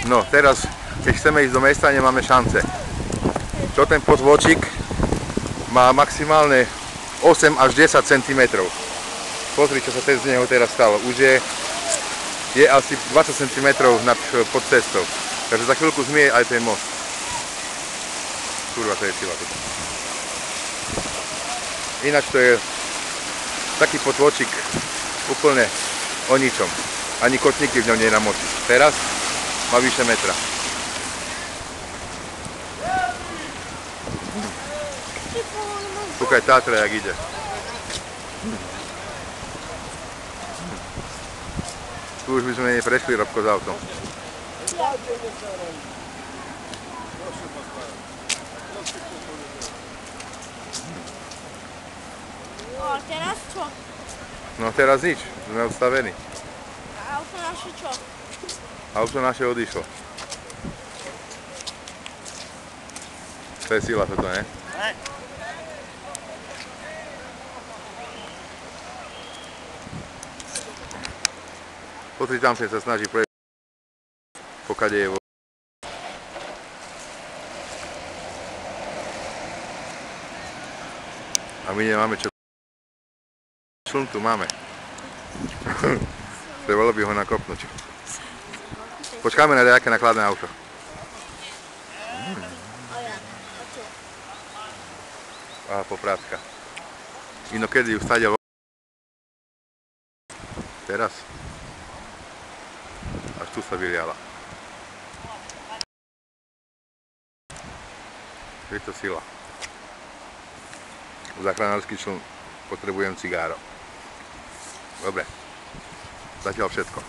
No teraz, keď chceme ísť do mesta, nemáme šance. Čo ten podvôčik má maximálne 8 až 10 cm. Pozri, čo sa z neho teraz stalo. Už je asi 20 cm pod cestou. Takže za chvíľku zmije aj ten most. Kurva, to je sila toto. Ináč to je taký potôčik úplne o ničom. Ani kotníky v ňom nie namočí. Teraz má vyše metra. Kúkaj Tátra, jak ide. Tu už by sme neprešli, Robko, s autom. A teraz čo? No teraz nič, sme odstavení. A auto naše čo? Auto naše odišlo. To je sila toto, ne? Pozri, tam sa snaží prejsť, pokade je voda. A my nemáme čo. Šln tu máme. Trebalo by ho nakopnúť. Počkáme na nejaké nakladné auto. Aha, poprátka. Inokedy ju stadiaľ. Teraz. Až tu sa vyliala. Je to sila. Záchranársky čln. Potrebujem cigáro. Dobre. Zatiaľ všetko.